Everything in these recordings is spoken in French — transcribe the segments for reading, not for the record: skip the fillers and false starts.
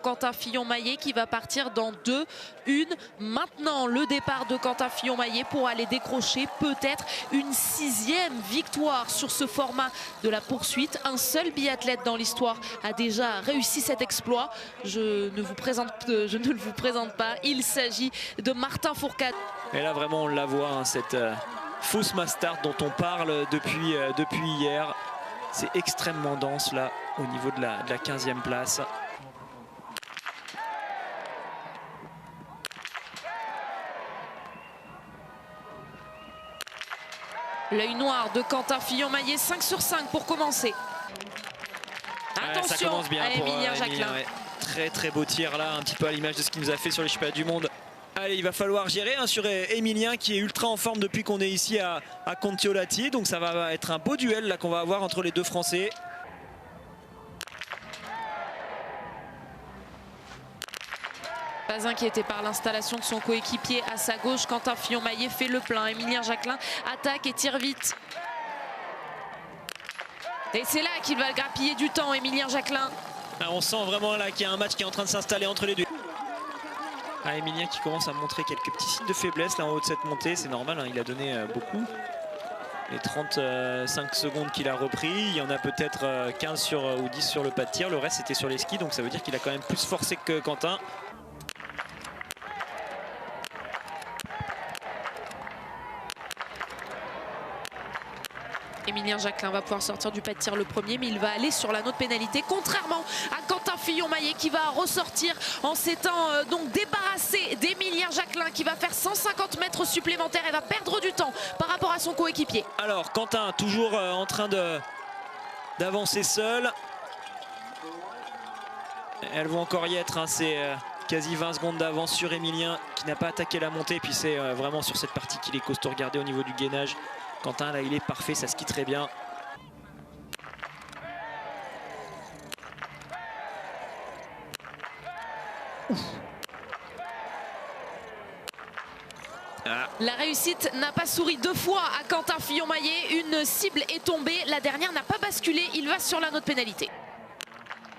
Quentin Fillon-Maillet qui va partir dans 2-1. Maintenant, le départ de Quentin Fillon-Maillet pour aller décrocher peut-être une 6e victoire sur ce format de la poursuite. Un seul biathlète dans l'histoire a déjà réussi cet exploit. Je ne le vous présente pas. Il s'agit de Martin Fourcade. Et là, vraiment, on la voit, hein, cette fausse mass-start dont on parle depuis hier. C'est extrêmement dense là au niveau de la 15e place. L'œil noir de Quentin Fillon-Maillet, 5 sur 5 pour commencer. Attention, ça commence bien pour Émilien Jacquelin. Ouais. Très très beau tir là, un petit peu à l'image de ce qu'il nous a fait sur les championnats du monde. Allez, il va falloir gérer hein, sur Émilien qui est ultra en forme depuis qu'on est ici à Kontiolahti. Donc ça va être un beau duel là qu'on va avoir entre les deux Français. Pas inquiété par l'installation de son coéquipier à sa gauche. Quentin Fillon-Maillet fait le plein. Émilien Jacquelin attaque et tire vite. Et c'est là qu'il va grappiller du temps, Émilien Jacquelin. Ah, on sent vraiment là qu'il y a un match qui est en train de s'installer entre les deux. Ah, Émilien qui commence à montrer quelques petits signes de faiblesse là en haut de cette montée. C'est normal, hein, il a donné beaucoup. Les 35 secondes qu'il a repris, il y en a peut-être 15 ou 10 sur le pas de tir. Le reste c'était sur les skis, donc ça veut dire qu'il a quand même plus forcé que Quentin. Émilien Jacquelin va pouvoir sortir du pas de tir le premier, mais il va aller sur l'anneau de pénalité, contrairement à Quentin Fillon-Maillet qui va ressortir en s'étant donc débarrassé d'Émilien Jacquelin qui va faire 150 mètres supplémentaires et va perdre du temps par rapport à son coéquipier. Alors Quentin toujours en train d'avancer seul. Elles vont encore y être, hein, c'est quasi 20 secondes d'avance sur Émilien qui n'a pas attaqué la montée. Et puis c'est vraiment sur cette partie qu'il est costaud. Regardez au niveau du gainage. Quentin là il est parfait, ça skie très bien. Ah. La réussite n'a pas souri 2 fois à Quentin Fillon-Maillet. Une cible est tombée, la dernière n'a pas basculé. Il va sur l'anneau de pénalité.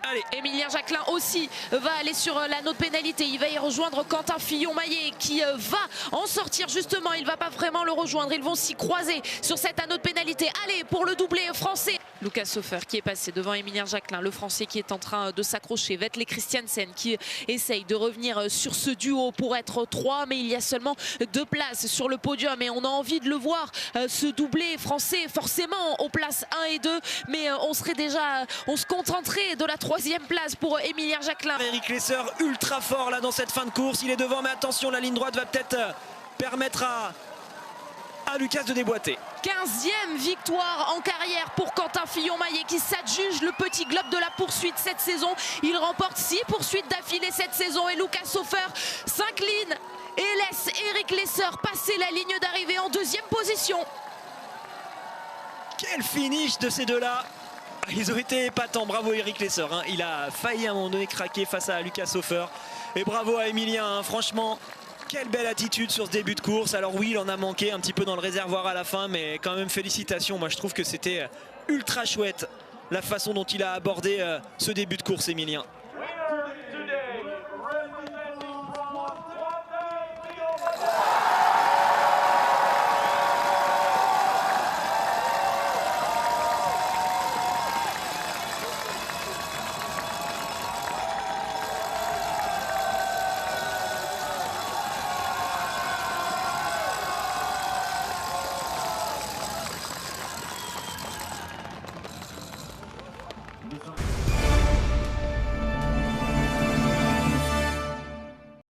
Allez. Émilien Jacquelin aussi va aller sur l'anneau de pénalité. Il va y rejoindre Quentin Fillon-Maillet qui va en sortir justement. Il ne va pas vraiment le rejoindre. Ils vont s'y croiser sur cet anneau de pénalité. Allez, pour le doublé français. Lucas Sofer qui est passé devant Émilien Jacquelin. Le français qui est en train de s'accrocher. Vetle Christiansen qui essaye de revenir sur ce duo pour être 3. Mais il y a seulement 2 places sur le podium. Et on a envie de le voir, ce doublé français, forcément aux places 1 et 2. Mais on se contenterait de la 3e place pour Émilien Jacquelin. Eric Lesser ultra fort là dans cette fin de course, il est devant, mais attention, la ligne droite va peut-être permettre à Lucas de déboîter. 15e victoire en carrière pour Quentin Fillon-Maillet qui s'adjuge le petit globe de la poursuite cette saison. Il remporte 6 poursuites d'affilée cette saison et Lucas Sofer s'incline et laisse Eric Lesser passer la ligne d'arrivée en 2e position. Quel finish de ces deux-là! Ils ont été épatants, bravo Eric Lesser, hein. Il a failli à un moment donné craquer face à Lucas Sofer. Et bravo à Émilien, hein. Franchement, quelle belle attitude sur ce début de course. Alors oui, il en a manqué un petit peu dans le réservoir à la fin, mais quand même félicitations. Moi je trouve que c'était ultra chouette la façon dont il a abordé ce début de course, Émilien. Nous sommes